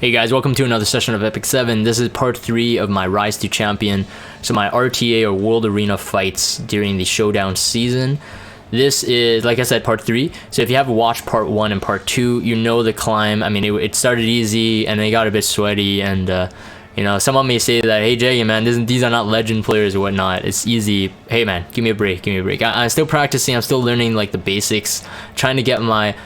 Hey guys, welcome to another session of Epic 7. This is part 3 of my Rise to Champion. So my RTA or World Arena fights during the Showdown season. This is, like I said, part 3. So if you have watched part 1 and part 2, you know the climb. I mean, it started easy and then it got a bit sweaty, and you know, someone may say that, hey Jay, man, these are not legend players or whatnot. It's easy. Hey man, give me a break, give me a break. I'm still practicing, I'm still learning like the basics, trying to get my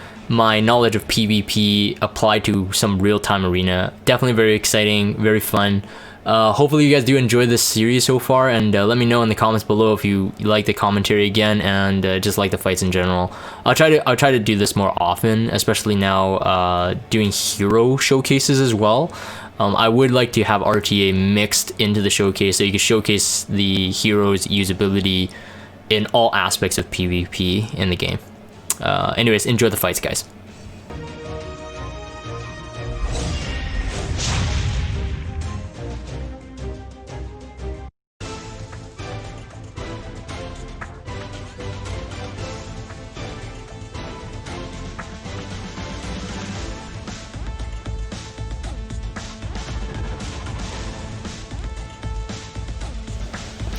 knowledge of PvP applied to some real-time arena. Definitely very exciting, very fun. Hopefully you guys do enjoy this series so far, and let me know in the comments below if you like the commentary again and just like the fights in general. I'll try to do this more often, especially now doing hero showcases as well. I would like to have RTA mixed into the showcase so you can showcase the hero's usability in all aspects of PvP in the game. Anyways, enjoy the fights, guys.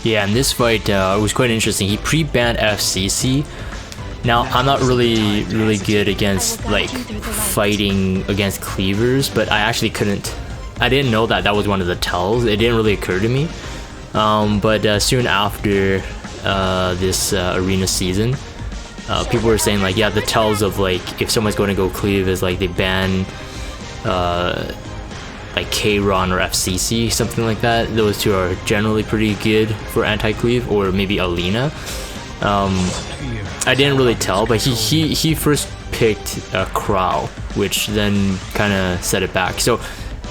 Yeah, in this fight, it was quite interesting. He pre-banned FCC. Now, I'm not really good against like fighting against cleavers, but I actually I didn't know that was one of the tells. It didn't really occur to me. But soon after this arena season, people were saying like, yeah, the tells of like if someone's going to go cleave is like they ban like K-Ron or FCC, something like that. Those two are generally pretty good for anti-cleave, or maybe Alina. I didn't really tell, but he first picked Crow, which then kind of set it back. So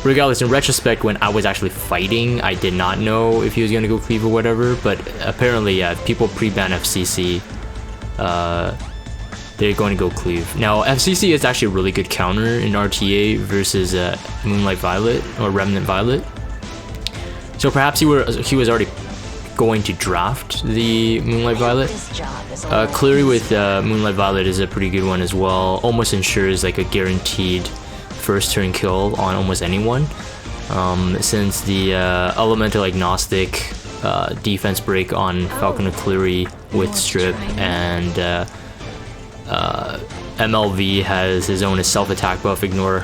regardless, in retrospect, when I was actually fighting, I did not know if he was going to go cleave or whatever, but apparently, yeah, people pre-ban FCC, they're going to go cleave. Now, FCC is actually a really good counter in RTA versus Moonlight Violet or Remnant Violet. So perhaps he was already going to draft the Moonlight Violet. Cleary with Moonlight Violet is a pretty good one as well. Almost ensures like a guaranteed first turn kill on almost anyone. Since the elemental agnostic defense break on Falcon Cleary with strip, and MLV has his own self-attack buff, ignore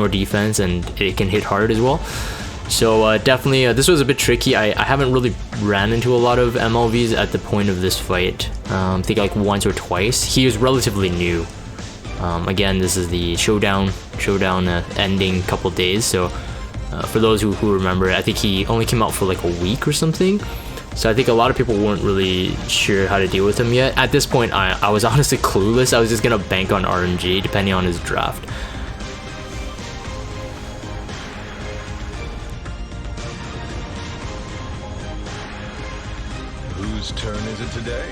defense, and it can hit hard as well. So definitely this was a bit tricky. I haven't really ran into a lot of MLVs at the point of this fight. I think like once or twice. He was relatively new. Again, this is the Showdown ending couple days, so for those who remember, I think he only came out for like a week or something. So I think a lot of people weren't really sure how to deal with him yet. At this point, I was honestly clueless. I was just gonna bank on RNG depending on his draft. Whose turn is it today?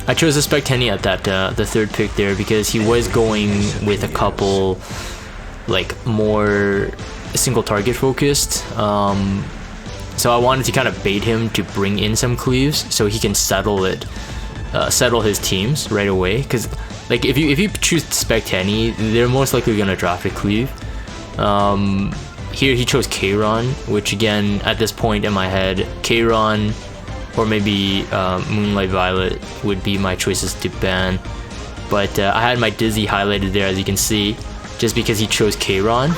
I chose a Spectenny at that the third pick there because he was going with a couple like more single target focused, so I wanted to kind of bait him to bring in some cleaves so he can settle his teams right away, because like if you choose Spectenny, they're most likely gonna draft a cleave. Here he chose K-Ron, which again at this point in my head, K-Ron or maybe Moonlight Violet would be my choices to ban, but I had my Dizzy highlighted there, as you can see, just because he chose K-Ron.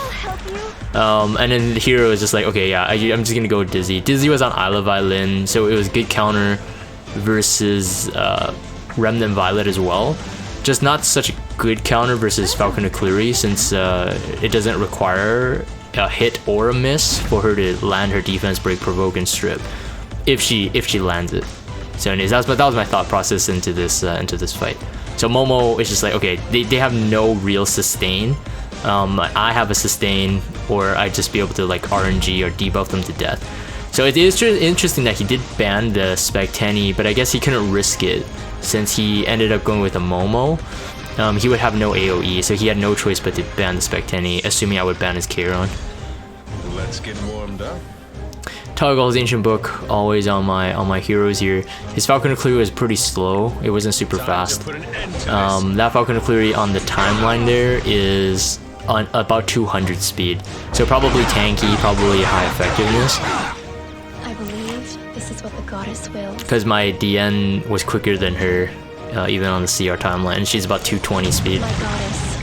And then the hero is just like, okay, yeah, I'm just gonna go with Dizzy. Dizzy was on Isle of Violin, so it was good counter versus Remnant Violet as well. Just not such a good counter versus Falcon Cleary, since it doesn't require a hit or a miss for her to land her defense break, provoke, and strip if she lands it. So anyways, that was my thought process into this fight. So Momo is just like, okay, they have no real sustain. I have a sustain, or I'd just be able to like RNG or debuff them to death. So it is interesting that he did ban the Spectenny, but I guess he couldn't risk it since he ended up going with a Momo. He would have no AoE, so he had no choice but to ban the Spectenny, assuming I would ban his K-Ron. Let's get warmed up. Toggl's Ancient Book, always on my heroes here. His Falcon Clear was pretty slow. It wasn't super fast. That Falcon Clear on the timeline there is on about 200 speed. So probably tanky, probably high effectiveness. I believe this is what the goddess wills. Because my DN was quicker than her, even on the CR timeline. And she's about 220 speed. My goddess,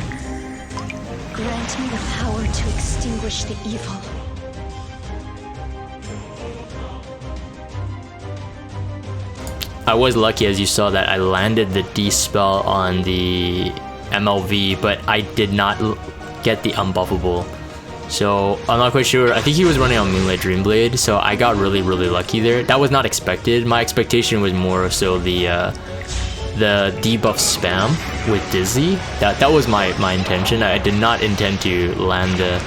grant me the power to extinguish the evil. I was lucky, as you saw, that I landed the D spell on the MLV, but I did not get the unbuffable. So I'm not quite sure. I think he was running on Moonlight Dreamblade, so I got really lucky there. That was not expected. My expectation was more so the debuff spam with Dizzy. That was my intention. I did not intend to land the...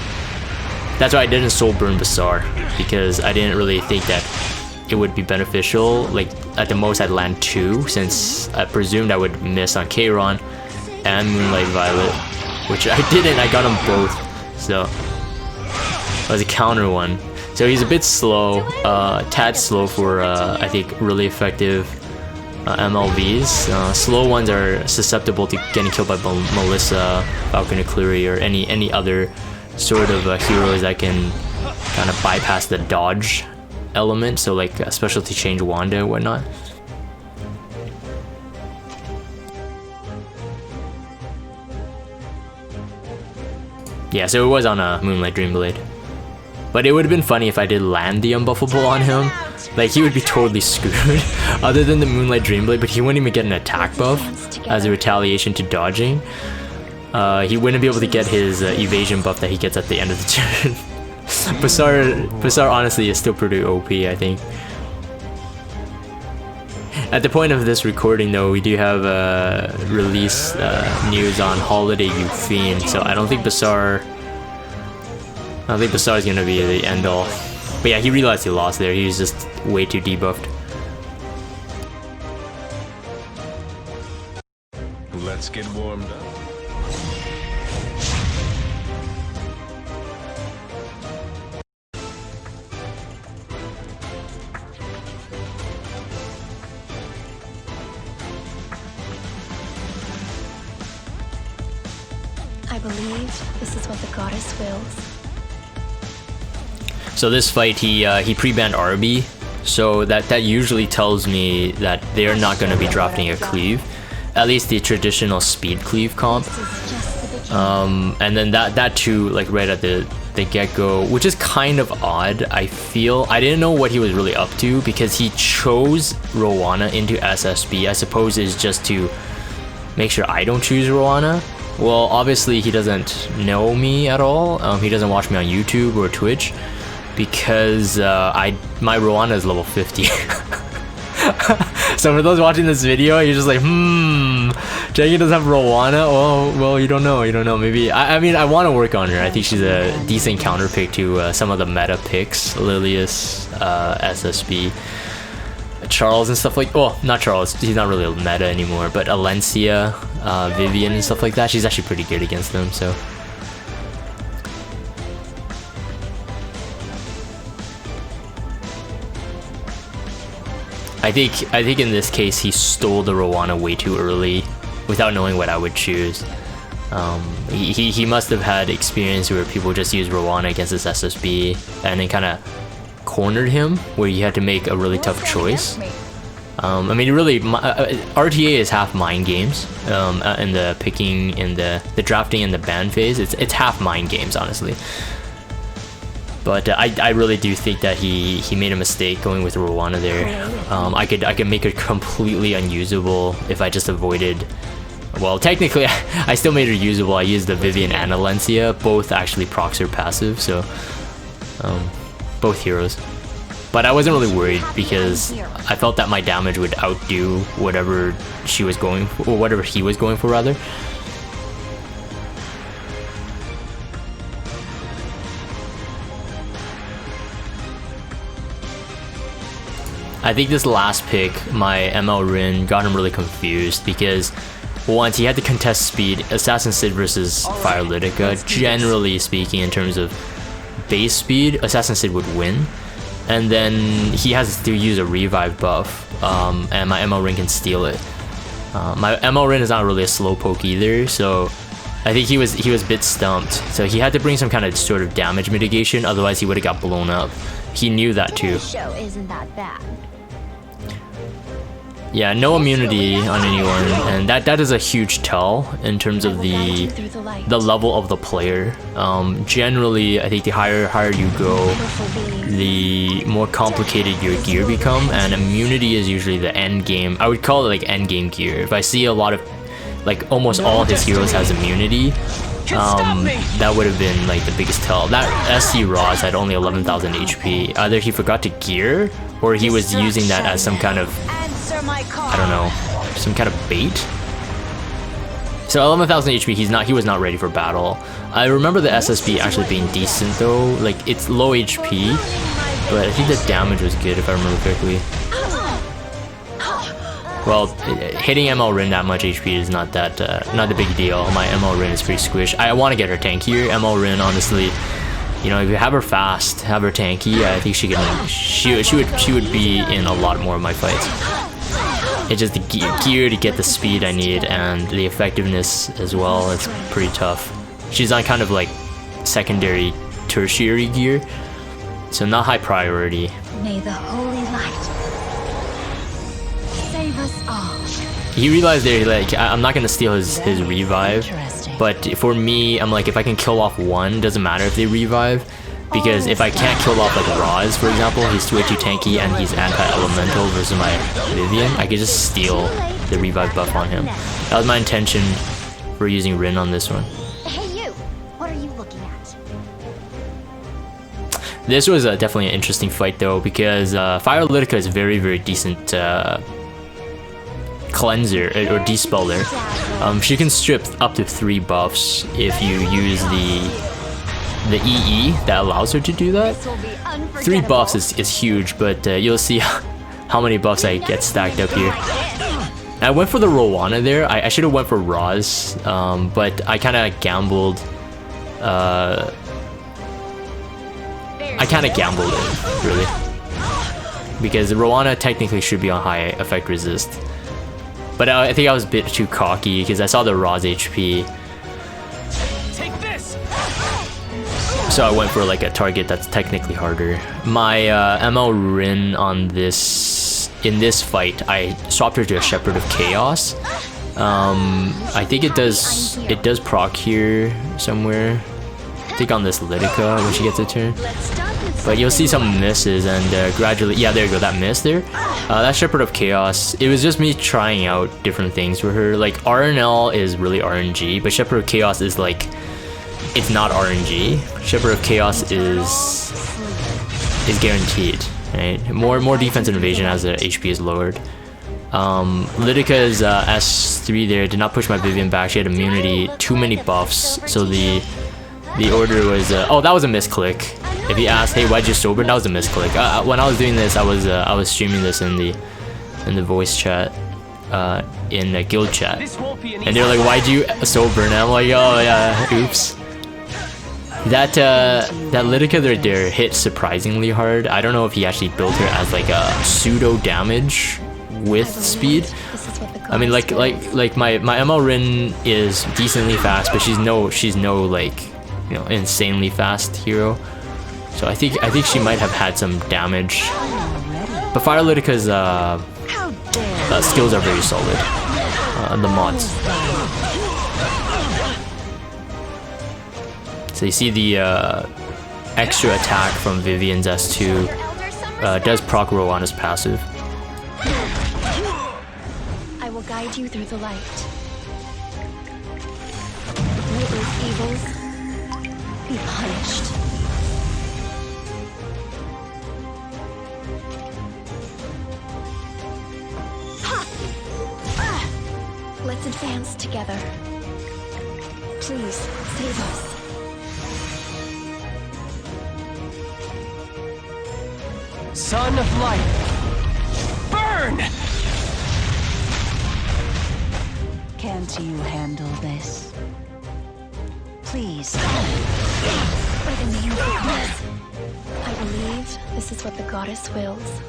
That's why I didn't soul burn Bazaar, because I didn't really think that it would be beneficial. Like at the most I'd land 2, since I presumed I would miss on Kayron and Moonlight Violet, which I didn't. I got them both, so it was a counter one. So he's a bit slow, tad slow for I think really effective MLVs. Slow ones are susceptible to getting killed by Melissa, Falcon Eclairi, or any other sort of heroes that can kind of bypass the dodge element, so like specialty change Wanda and whatnot. Yeah, so it was on a Moonlight Dreamblade. But it would have been funny if I did land the unbuffable on him. Like, he would be totally screwed, other than the Moonlight Dreamblade, but he wouldn't even get an attack buff as a retaliation to dodging. He wouldn't be able to get his evasion buff that he gets at the end of the turn. Bazaar honestly is still pretty OP, I think. At the point of this recording though, we do have release news on Holiday Euphine, so I don't think Bazaar is gonna be the end all. But yeah, he realized he lost there. He was just way too debuffed. Let's get warmed up. I believe this is what the goddess wills. So this fight, he pre-banned Arby, so that usually tells me that they're not going to be drafting a cleave, at least the traditional speed cleave comp. And then that too, like right at the get-go, which is kind of odd. I feel I didn't know what he was really up to, because he chose Rowana into SSB. I suppose is just to make sure I don't choose Rowana. Well, obviously he doesn't know me at all. He doesn't watch me on YouTube or Twitch, because my Rowana is level 50. So for those watching this video, you're just like, Jackie doesn't have Rowana. Oh well, you don't know. Maybe I mean, I want to work on her. I think she's a decent counter pick to some of the meta picks, Lilius, SSB, Charles and stuff like. Well, not Charles. He's not really meta anymore. But Alencia, Vivian and stuff like that. She's actually pretty good against them. So. I think in this case he stole the Rowana way too early, without knowing what I would choose. He must have had experience where people just use Rowana against his SSB, and then kind of cornered him, where you had to make a really tough choice. I mean, really, RTA is half mind games in the picking, in the drafting, and the ban phase. It's half mind games, honestly. But I really do think that he made a mistake going with Rowana there. I could make it completely unusable if I just avoided. Well, technically, I still made her usable. I used the Vivian and Alencia, both actually procs her passive, so both heroes. But I wasn't really worried, because I felt that my damage would outdo whatever she was going for, or whatever he was going for, rather. I think this last pick, my ML Rin, got him really confused, because once he had to contest speed, Assassin Sid versus Fire Litica, generally speaking in terms of base speed, Assassin Sid would win. and then he has to use a revive buff, and my ML Rin can steal it. My ML Rin is not really a slowpoke either, so I think he was a bit stumped. So he had to bring some kind of sort of damage mitigation, otherwise he would have got blown up. He knew that too. Show isn't that bad. Yeah, no immunity on anyone, and that is a huge tell in terms of the level of the player. Generally, I think the higher you go, the more complicated your gear become, and immunity is usually the end game. I would call it like end game gear. If I see a lot of, like almost all his heroes has immunity, that would have been like the biggest tell. That SC Roz had only 11,000 HP. Either he forgot to gear, or he was using that as some kind of, I don't know, some kind of bait. So 11,000 HP, he was not ready for battle. I remember the SSB actually being decent though. Like, it's low HP, but I think the damage was good if I remember correctly. Well, hitting ML Rin that much HP is not a big deal. My ML Rin is pretty squish. I want to get her tankier. ML Rin, honestly, you know, if you have her fast, have her tanky, I think she would be in a lot more of my fights. It's just the gear to get the speed I need and the effectiveness as well. It's pretty tough. She's on kind of like secondary, tertiary gear, so not high priority. May the holy light save us all. He realized there, like, I'm not gonna steal his revive, but for me, I'm like, if I can kill off one, doesn't matter if they revive. Because if I can't kill off like Roz, for example, he's too tanky and he's anti-elemental versus my Vivian, I could just steal the revive buff on him. That was my intention for using Rin on this one. Hey you, what are you looking at? This was definitely an interesting fight though, because Fire Litica is very, very decent cleanser or despeller. She can strip up to 3 buffs if you use the EE that allows her to do that. 3 buffs is huge, but you'll see how many buffs I get stacked up here. I went for the Rowana there. I should have went for Roz, but I kind of gambled. I kind of gambled it, really, because Rowana technically should be on high effect resist. But I think I was a bit too cocky because I saw the Roz HP. So I went for like a target that's technically harder. My ML Rin on in this fight, I swapped her to a Shepherd of Chaos. I think it does proc here somewhere. I think on this Litica when she gets a turn. But you'll see some misses and gradually, yeah, there you go, that miss there. That Shepherd of Chaos, it was just me trying out different things for her. Like RNL is really RNG, but Shepherd of Chaos is like, it's not RNG. Shepherd of Chaos is guaranteed, right? More defense and evasion as the HP is lowered. Lidika's S3 there did not push my Vivian back. She had immunity, too many buffs, so the order was oh, that was a misclick. If you ask, hey, why'd you sober? That was a misclick. When I was doing this, I was streaming this in the voice chat, in the guild chat, and they're like, why'd you sober? And I'm like, oh yeah, oops. That Litica right there hit surprisingly hard. I don't know if he actually built her as like a pseudo damage with speed. I mean, like my ML Rin is decently fast, but she's no like, you know, insanely fast hero. So I think she might have had some damage. But Fire Litica's skills are very solid. The mods. So you see the extra attack from Vivian's S2 does proc Rowana's passive. I will guide you through the light. May those evils be punished. Let's advance together. Please save us. Son of light, burn! Can't you handle this? Please. By the name of the gods, I believe this is what the goddess wills.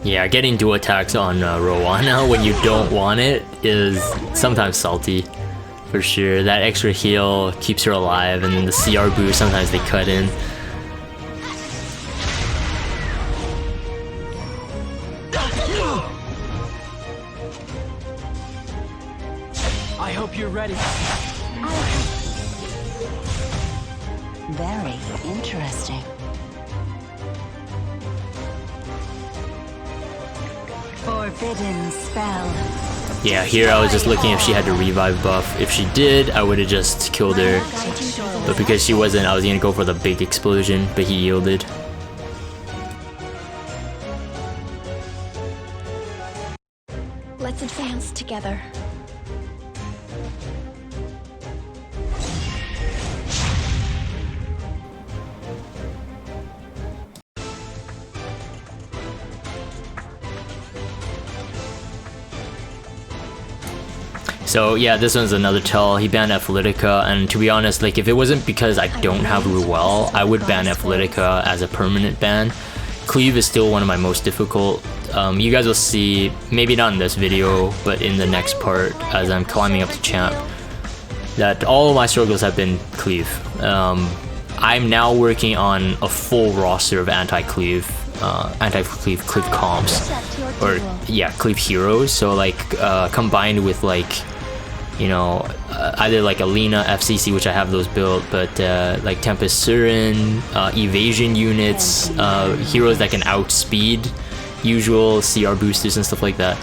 Yeah, getting dual attacks on Rowana when you don't want it is sometimes salty. For sure. That extra heal keeps her alive, and then the CR boost, sometimes they cut in. I hope you're ready. Very interesting. Forbidden spell. Yeah, here I was just looking if she had the revive buff. If she did, I would have just killed her. But because she wasn't, I was gonna go for the big explosion, but he yielded. Let's advance together. So yeah, this one's another tell. He banned Athletica, and to be honest, like if it wasn't because I don't have Ruel, I would ban Athletica as a permanent ban. Cleave is still one of my most difficult. You guys will see, maybe not in this video, but in the next part as I'm climbing up to champ, that all of my struggles have been Cleave. I'm now working on a full roster of anti-Cleave comps, or yeah, Cleave heroes. So like combined with like, you know, either like Alina, FCC, which I have those built, but like Tempest Surin, evasion units, heroes that can outspeed usual CR boosters and stuff like that,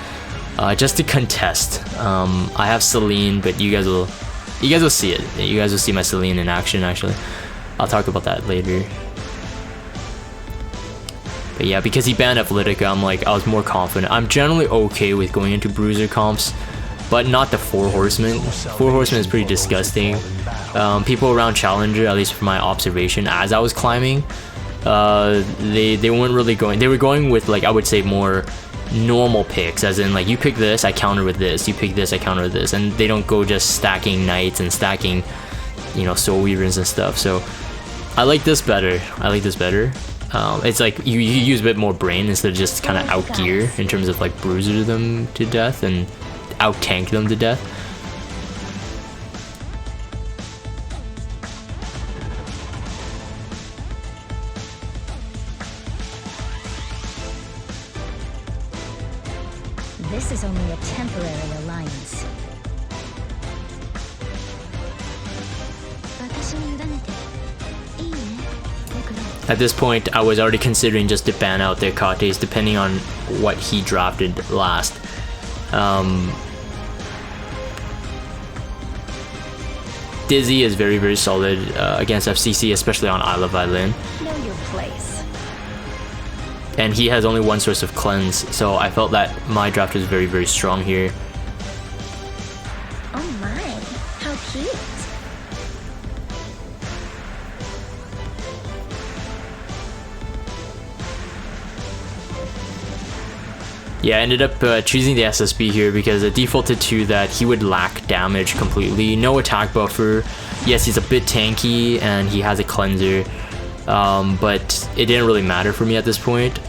just to contest. I have Celine, but you guys will see it. You guys will see my Celine in action. Actually, I'll talk about that later. But yeah, because he banned Athletica, I was more confident. I'm generally okay with going into bruiser comps, but not the 4 horsemen. 4 horsemen is pretty disgusting. People around Challenger, at least from my observation as I was climbing, they weren't really going. They were going with, like, I would say more normal picks, as in like, you pick this, I counter with this, you pick this, I counter with this, and they don't go just stacking knights and stacking, you know, soul weavers and stuff. So I like this better. It's like you use a bit more brain instead of just kind of out gear in terms of like bruiser them to death and out tank them to death. This is only a temporary alliance. At this point, I was already considering just to ban out their Kates depending on what he drafted last. Dizzy is very, very solid against FCC, especially on Isle of Island. Know your place. And he has only one source of cleanse, so I felt that my draft was very, very strong here. Oh my, how cute. Yeah, I ended up choosing the SSB here because it defaulted to that he would lack damage completely. No attack buffer. Yes, he's a bit tanky and he has a cleanser, but it didn't really matter for me at this point.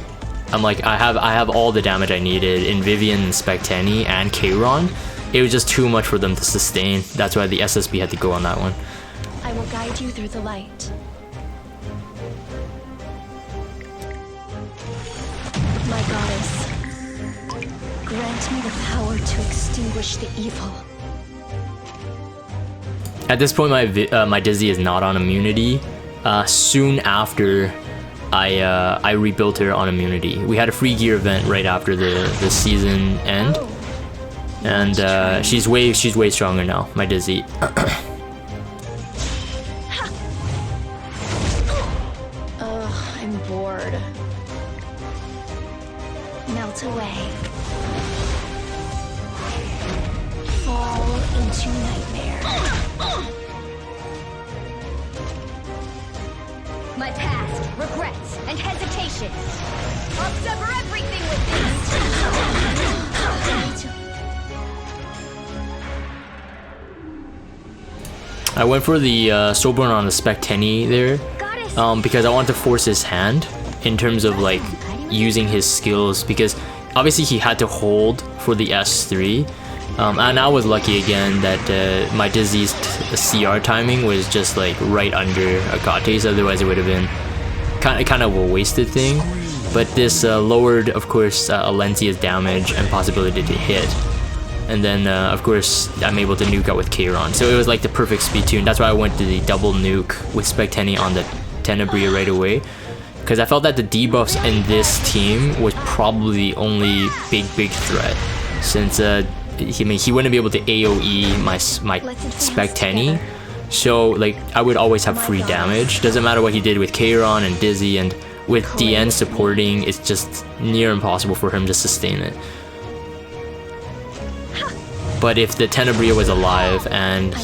I'm like, I have all the damage I needed in Vivian, Spectani, and Kayron. It was just too much for them to sustain. That's why the SSB had to go on that one. I will guide you through the light. My goddess, grant me the power to extinguish the evil. At this point, my Dizzy is not on immunity. Soon after, I rebuilt her on immunity. We had a free gear event right after the season end, and she's way stronger now. My Dizzy. I'm bored. Melt away. Fall into nightmare. My past, regrets, and hesitations. I'll sever everything with this. I went for the Soulborn on the Spectani there. because I want to force his hand in terms of like using his skills, because obviously he had to hold for the S3, and I was lucky again that my Dizzy's CR timing was just like right under Akate's, otherwise it would have been kind of a wasted thing. But this lowered, of course, Alencia's damage and possibility to hit. And then, of course, I'm able to nuke out with Kayron. So it was like the perfect speed tune. That's why I went to the double nuke with Spectenny on the Tenebria right away. Because I felt that the debuffs in this team was probably the only big threat. Since, he wouldn't be able to AoE my Spectenny. So, like, I would always have free damage. Doesn't matter what he did with Kayron and Dizzy, and with DN supporting, it's just near impossible for him to sustain it. But if the Tenebria was alive and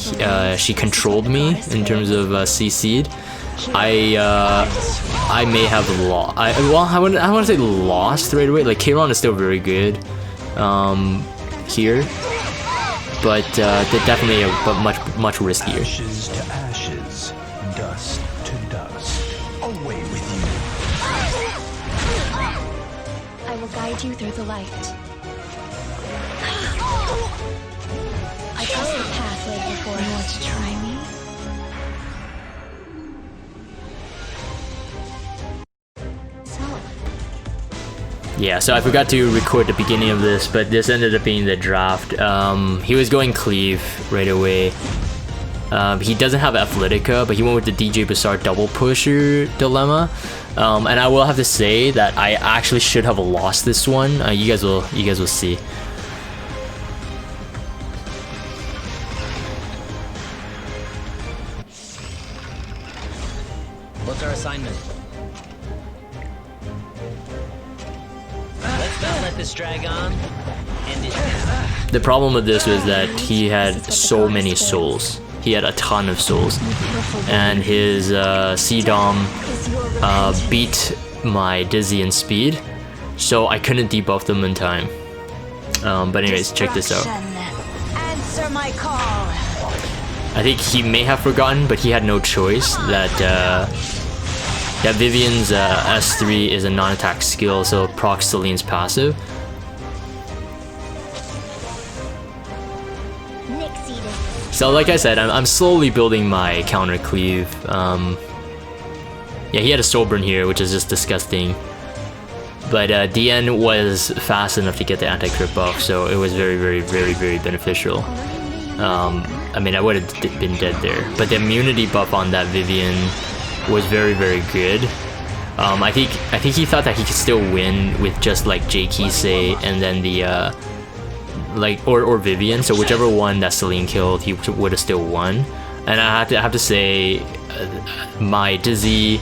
she controlled me in terms of CC'd, I may have lost. I wouldn't say lost right away. Like Kayron is still very good here, but they're definitely much riskier. Ashes to ashes, dust to dust. Away with you. I will guide you through the light. I trust the path laid before. You want to try me? Yeah, so I forgot to record the beginning of this, but this ended up being the draft. He was going cleave right away. He doesn't have Athletica, but he went with the DJ Bazaar double pusher dilemma. And I will have to say that I actually should have lost this one. You guys will see. What's our assignment? Let's not let this drag on. End it. The problem with this was that he had so many souls. He had a ton of souls, and his C-Dom beat my Dizzy in speed, so I couldn't debuff them in time. But anyways, check this out. Answer my call. I think he may have forgotten, but he had no choice that that Vivian's S3 is a non-attack skill, so procs Celine's passive. So like I said, I'm slowly building my counter cleave. Yeah, he had a soul burn here, which is just disgusting. But DN was fast enough to get the anti-crit buff, so it was very beneficial. I mean, I would have been dead there. But the immunity buff on that Vivian was very good. I think he thought that he could still win with just like J Kisei and then the or Vivian. So whichever one that Celine killed, he would have still won. And I have to say, my Dizzy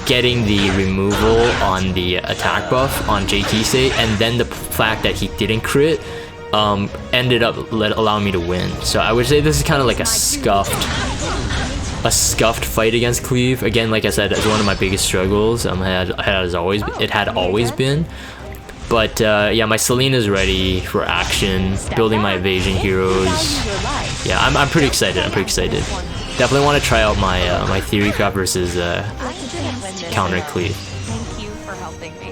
getting the removal on the attack buff on J Kisei, and then the fact that he didn't crit, ended up allowing me to win. So I would say this is kind of like a scuffed fight against Cleave. Again, like I said, it's one of my biggest struggles. It had always been. But yeah, my Celine is ready for action, building my evasion heroes. Yeah, I'm pretty excited. Definitely want to try out my my Theory Craft versus counter Cleave. Thank you for helping me.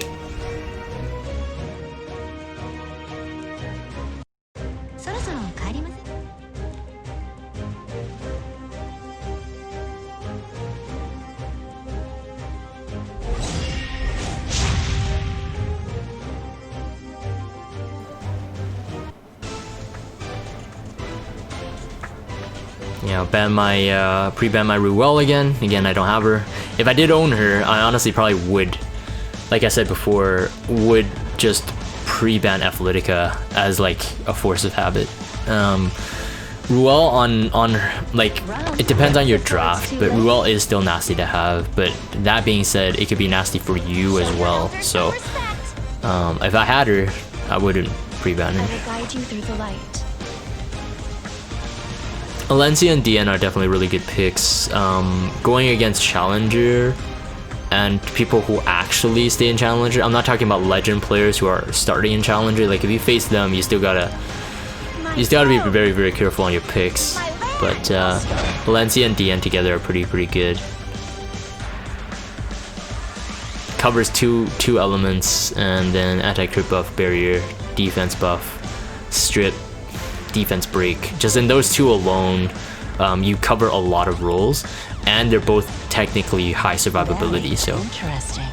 You know, pre-ban my Ruel again. Again, I don't have her. If I did own her, I honestly probably would, like I said before, would just pre-ban Athletica as like a force of habit. Ruel on like, it depends on your draft, but Ruel is still nasty to have. But that being said, it could be nasty for you as well. So if I had her, I wouldn't pre-ban her. I will guide you through the light. Alencia and DN are definitely really good picks. Going against Challenger and people who actually stay in Challenger. I'm not talking about legend players who are starting in Challenger. Like if you face them, you still gotta be very careful on your picks. But Alencia and DN together are pretty good. covers two elements, and then anti-crit buff, barrier, defense buff, strip, defense break. Just in those two alone, you cover a lot of roles, and they're both technically high survivability. So Interesting.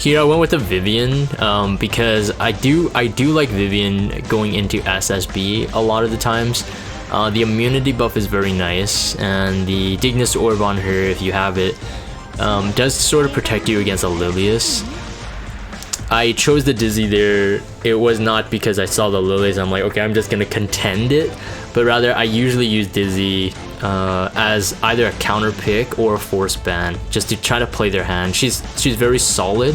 here I went with a Vivian because I do like Vivian going into SSB a lot of the times. The immunity buff is very nice, and the Dignus Orb on her, if you have it, does sort of protect you against a Lilius. I chose the Dizzy there. It was not because I saw the Lilius, I'm like, okay, I'm just gonna contend it, but rather I usually use Dizzy as either a counter pick or a force ban, just to try to play their hand. She's very solid,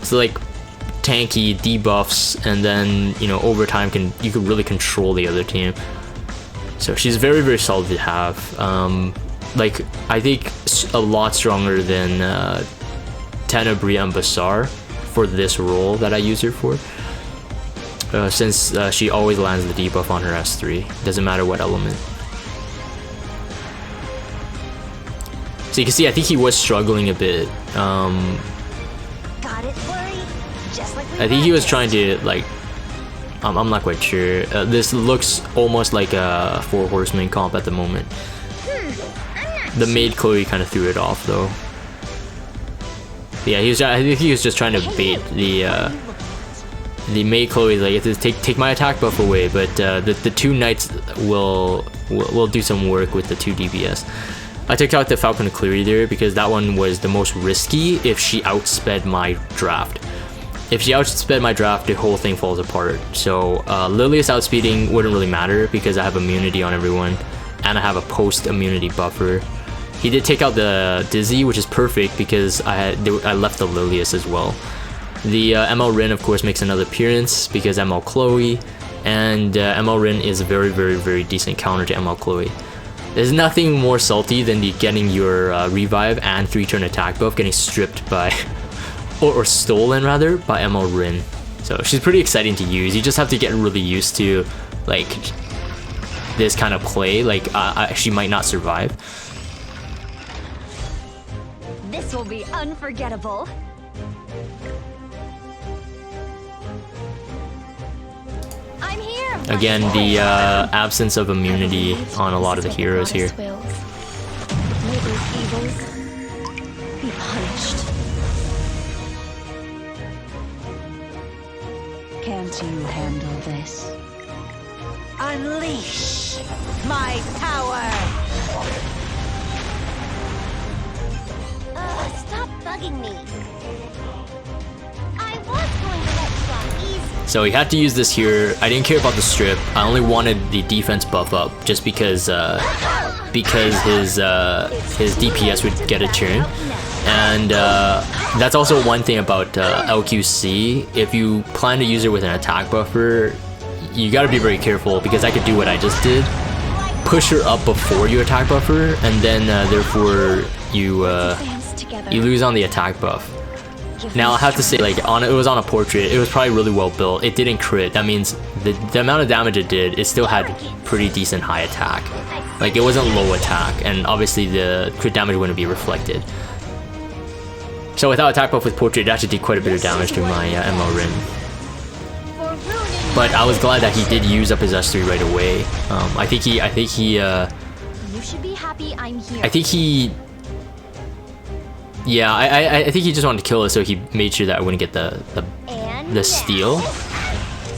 so like tanky, debuffs, and then, you know, over time you can really control the other team. So she's very, very solid to have. Like, I think a lot stronger than Tenebris and Basar for this role that I use her for. Since she always lands the debuff on her S3. Doesn't matter what element. So you can see, I think he was struggling a bit. Got it, Flurry? Just like we I think he was wanted. trying to, like, I'm not quite sure. This looks almost like a 4 horseman comp at the moment. The maid Chloe kind of threw it off though. Yeah, I think he was just trying to bait the maid Chloe, like, take my attack buff away, but the two knights will do some work with the 2 DPS. I took out the Falcon Cleary there because that one was the most risky if she outsped my draft. If she outsped my draft, the whole thing falls apart. So Lilius outspeeding wouldn't really matter because I have immunity on everyone, and I have a post immunity buffer. He did take out the Dizzy, which is perfect because I left the Lilius as well. The ML Rin, of course, makes another appearance because ML Chloe, and ML Rin is a very, very, very decent counter to ML Chloe. There's nothing more salty than getting your revive and 3-turn attack buff getting stripped by, or stolen rather, by ML Rin. So she's pretty exciting to use. You just have to get really used to, like, this kind of play. Like, she might not survive. This will be unforgettable. I'm here. Again, the absence of immunity on a lot of the heroes here. May those evils be punished. Can't you handle this? Unleash my power! Stop bugging me. I was going to let you off easy. So he had to use this here. I didn't care about the strip. I only wanted the defense buff up just because his DPS would get a turn. And that's also one thing about LQC. If you plan to use it with an attack buffer, you gotta be very careful because I could do what I just did. Push her up before you attack buffer, and then therefore you lose on the attack buff. Now I have to say, like, it was on a portrait. It was probably really well built. It didn't crit. That means the amount of damage it did, it still had pretty decent high attack. Like, it wasn't low attack, and obviously the crit damage wouldn't be reflected. So without attack buff with portrait, it actually did quite a bit of damage to my ML Rin. But I was glad that he did use up his S3 right away. I think he You should be happy I'm here. Yeah, I think he just wanted to kill us, so he made sure that I wouldn't get the steal.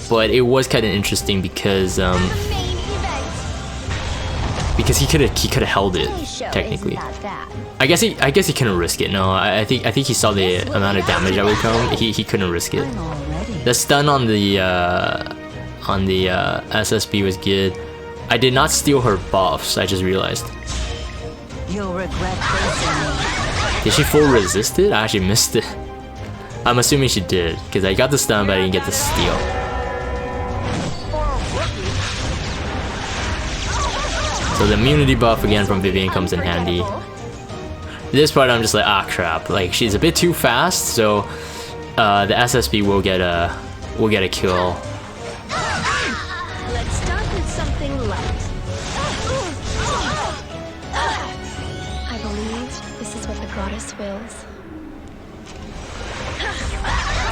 But it was kind of interesting because he could have held it technically. I guess he couldn't risk it. No, I think he saw the amount of damage that would come. He couldn't risk it. The stun on the SSB was good. I did not steal her buffs. I just realized. You'll regret this. Did she full resist it? I actually missed it. I'm assuming she did, because I got the stun but I didn't get the steal. So the immunity buff again from Vivian comes in handy. This part I'm just like, ah crap, like she's a bit too fast, so the SSB will get a kill. Let's start with something light. I believe this is what the goddess wills.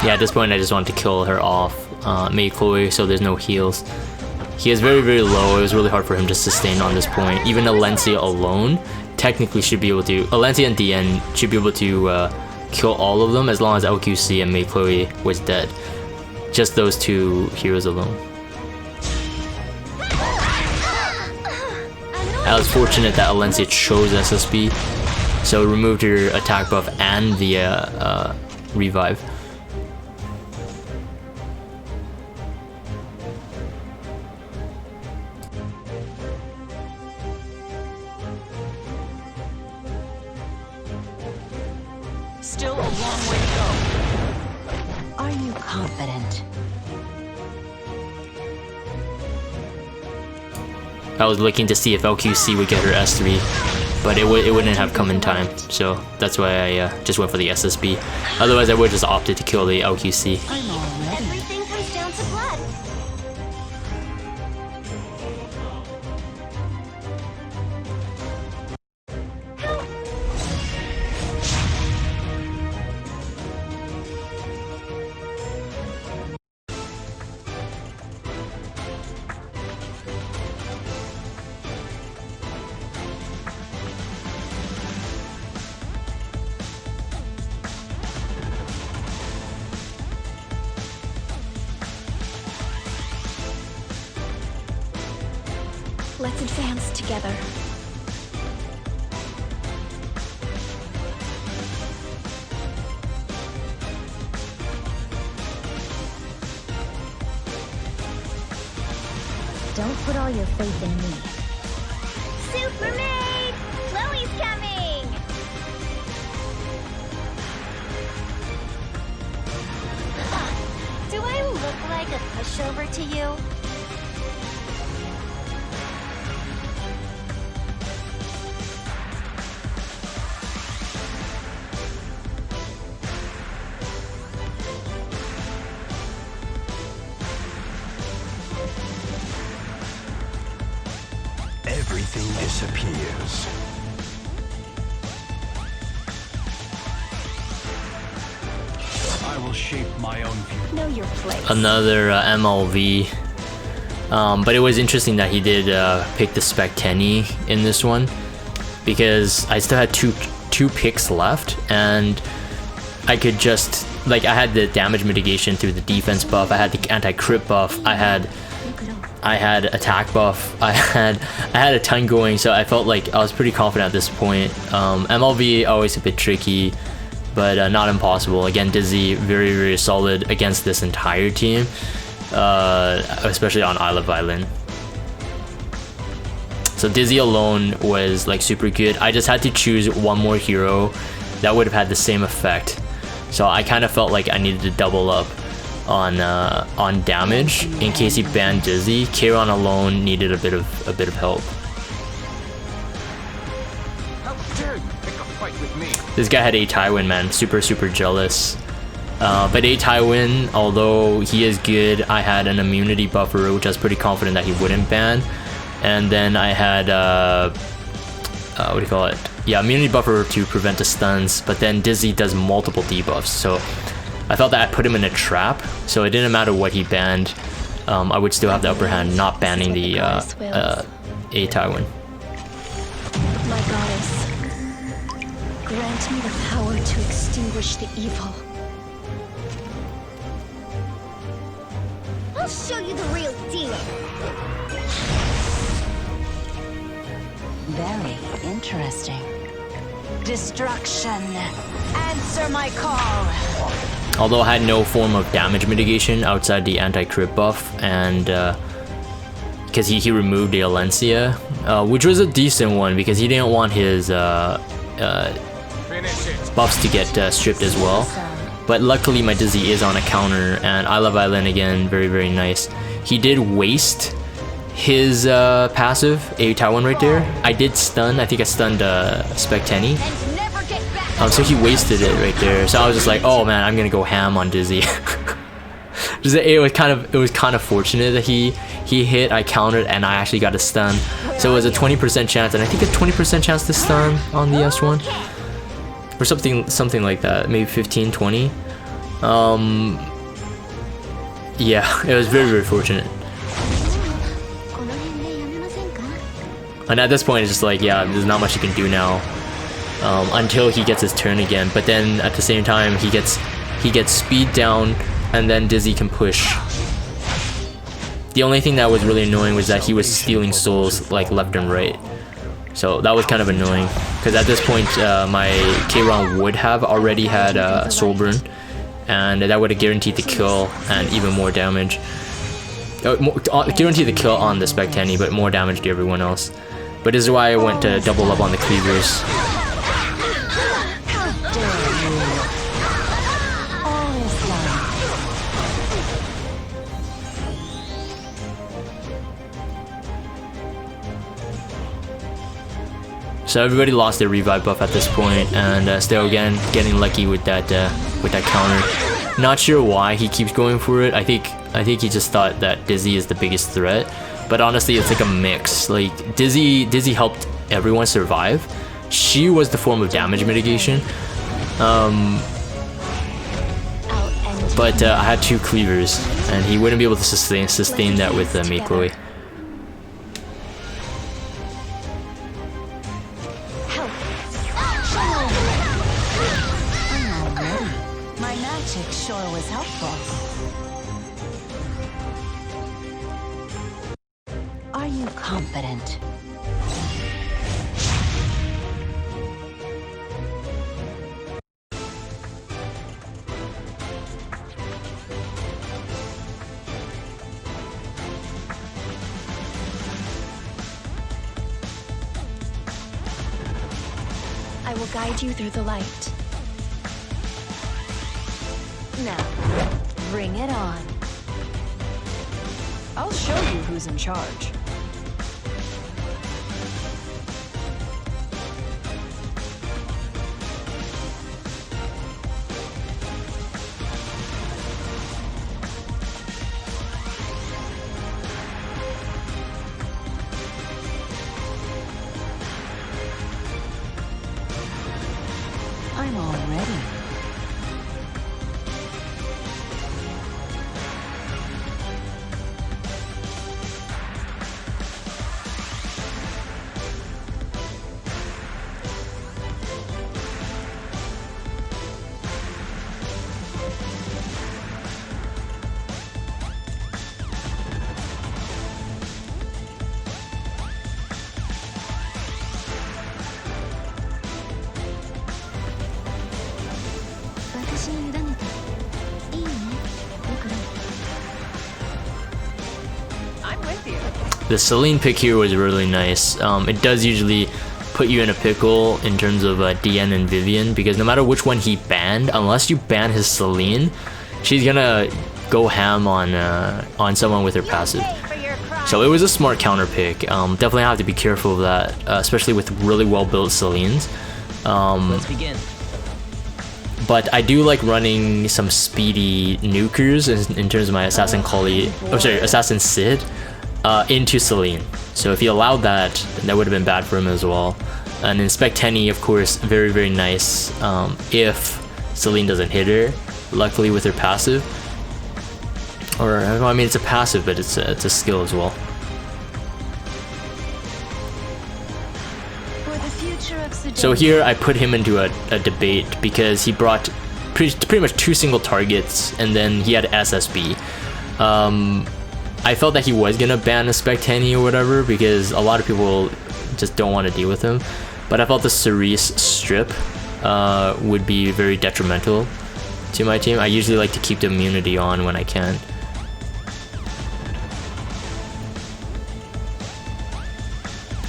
Yeah, at this point I just wanted to kill her off, Mei Chloe, so there's no heals. He is very, very low. It was really hard for him to sustain on this point. Even Alencia alone technically should be able to, Alencia and DN should be able to kill all of them as long as LQC and Mei Chloe was dead. Just those two heroes alone. I was fortunate that Alencia chose SSB, so it removed her attack buff and the revive. Still a long way to go. Are you confident? I was looking to see if LQC would get her S3, but it wouldn't have come in time, so that's why I just went for the SSB. Otherwise I would just opted to kill the LQC. I'm all ready. Everything comes down to blood. Let's advance together. Don't put all your faith in me. Super Maid! Chloe's coming! Do I look like a pushover to you? Everything disappears. I will shape my own future. Know your place. Another MLV, but it was interesting that he did pick the Spec Tenny in this one, because I still had two picks left, and I could just, like, I had the damage mitigation through the defense buff, I had the anti-crit buff, I had attack buff, I had a ton going, so I felt like I was pretty confident at this point. MLV always a bit tricky, but not impossible. Again, Dizzy very, very solid against this entire team, especially on Isle of Violin. So Dizzy alone was like super good. I just had to choose one more hero that would have had the same effect, so I kind of felt like I needed to double up on damage in case he banned Dizzy. Kairon alone needed a bit of help. How dare you pick a fight with me? This guy had a Tywin, man, super jealous. But a Tywin, although he is good, I had an immunity buffer, which I was pretty confident that he wouldn't ban. And then I had what do you call it? Yeah, immunity buffer to prevent the stuns, but then Dizzy does multiple debuffs, so I felt that I put him in a trap, so it didn't matter what he banned, I would still have the upper hand, not banning the a Tywin. My goddess, grant me the power to extinguish the evil. I'll show you the real deal. Very interesting. Destruction. Answer my call. Although I had no form of damage mitigation outside the anti-crit buff, and because he removed the Alencia, which was a decent one because he didn't want his buffs to get stripped as well. But luckily my Dizzy is on a counter, and I love Island again, very, very nice. He did waste his passive, a Tywin right there. I did stun, I think I stunned Spec Tenny. And never get back. So he wasted it right there. So I was just like, oh man, I'm gonna go ham on Dizzy. It was kind of fortunate that he hit, I countered, and I actually got a stun. So it was a 20% chance, and I think a 20% chance to stun on the S1. or something like that, maybe 15, 20. Yeah, it was very fortunate. And at this point, it's just like, yeah, there's not much you can do now until he gets his turn again. But then at the same time, he gets speed down, and then Dizzy can push. The only thing that was really annoying was that he was stealing souls like left and right. So that was kind of annoying, because at this point my K-Ron would have already had soul burn, and that would have guaranteed the kill and even more damage. Guaranteed the kill on the Spectani, but more damage to everyone else. But this is why I went to double up on the cleavers. So everybody lost their revive buff at this point, and still again getting lucky with that counter. Not sure why he keeps going for it. I think he just thought that Dizzy is the biggest threat, but honestly it's like a mix. Like Dizzy helped everyone survive. She was the form of damage mitigation. But I had 2 cleavers, and he wouldn't be able to sustain that with Mei Chloe. My magic sure was helpful. Are you confident? I will guide you through the light. Now, bring it on. I'll show you who's in charge. I'm all ready. I'm with you. The Celine pick here was really nice. It does usually put you in a pickle in terms of DN and Vivian, because no matter which one he banned, unless you ban his Celine, she's gonna go ham on someone with her passive. So it was a smart counter pick. Definitely have to be careful of that, especially with really well built Celines. Let's begin. But I do like running some speedy nukers in terms of my Assassin Assassin Sid into Celine. So if he allowed that, that would have been bad for him as well. And in Spectani, of course, very nice if Celine doesn't hit her. Luckily with her passive. Or, I mean, it's a passive, but it's a skill as well. So here I put him into a debate because he brought pretty much 2 single targets, and then he had SSB. I felt that he was gonna ban a Spectani or whatever because a lot of people just don't want to deal with him. But I felt the Cerise strip would be very detrimental to my team. I usually like to keep the immunity on when I can.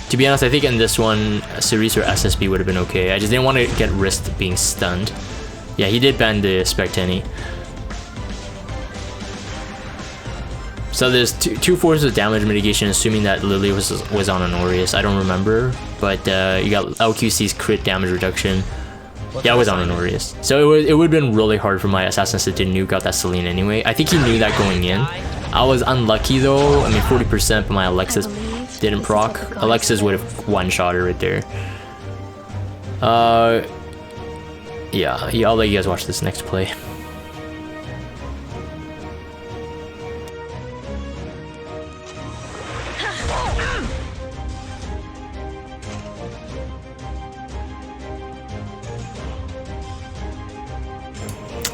To be honest, I think in this one, Cerise or SSB would have been okay. I just didn't want to get risked being stunned. Yeah, he did ban the Spectani. So there's two forms of damage mitigation, assuming that Lily was on an Aureus. I don't remember, but you got LQC's crit damage reduction. Yeah, I was on an Aureus. So it would have been really hard for my Assassin to nuke out that Celine anyway. I think he knew that going in. I was unlucky though. I mean, 40%, but my Alexis didn't proc. Alexis would have one-shot her right there. yeah, I'll let you guys watch this next play.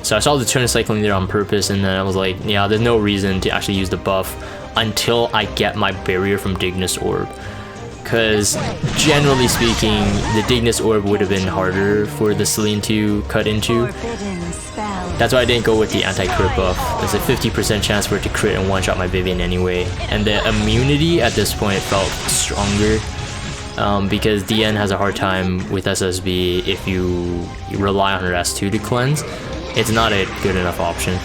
So I saw the turn cycling there on purpose, and then I was like, yeah, there's no reason to actually use the buff until I get my barrier from Dignus Orb. Because generally speaking, the Dignus Orb would have been harder for the Celine to cut into. That's why I didn't go with the anti-crit buff. There's a 50% chance for it to crit and one-shot my Vivian anyway. And the immunity at this point felt stronger. Because DN has a hard time with SSB if you rely on her S2 to cleanse. It's not a good enough option.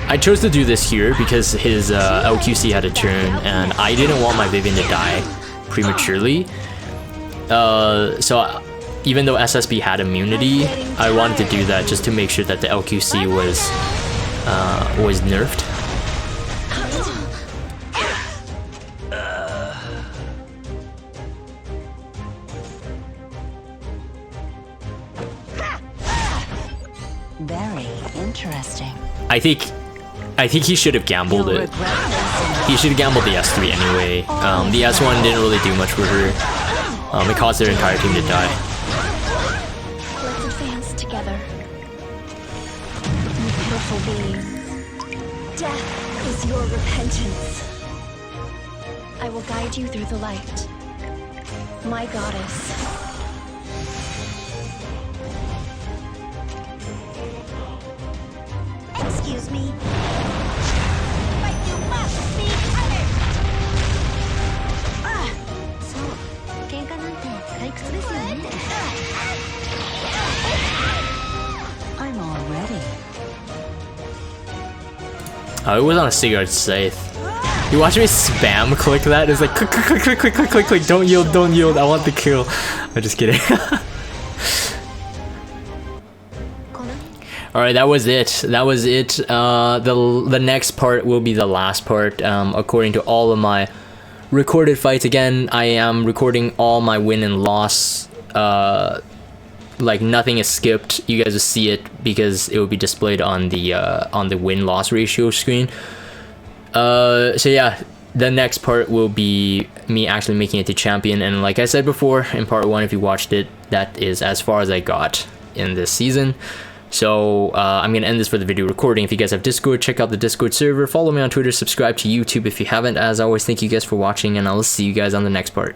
I chose to do this here because his LQC had a turn and I didn't want my Vivian to die prematurely. So even though SSB had immunity, I wanted to do that just to make sure that the LQC was nerfed. Very interesting. I think he should have gambled it. He should have gambled the S3 anyway. The S1 didn't really do much for her. It caused their entire team to die. Let's advance together. You pitiful beings. Death is your repentance. I will guide you through the light. My goddess. Excuse me. But you must be punished! I'm all ready. Oh, it was on a cigarette scythe. You watch me spam click that? It's like click, click, click, click, click, click, click, click. Don't yield, don't yield. I want the kill. I'm just kidding. Alright, that was it. That was it. The next part will be the last part. According to all of my recorded fights. Again, I am recording all my win and loss. Like nothing is skipped. You guys will see it because it will be displayed on the win-loss ratio screen. So yeah, the next part will be me actually making it to champion. And like I said before in part 1, if you watched it, that is as far as I got in this season. So I'm going to end this for the video recording. If you guys have Discord, check out the Discord server. Follow me on Twitter. Subscribe to YouTube if you haven't. As always, thank you guys for watching, and I'll see you guys on the next part.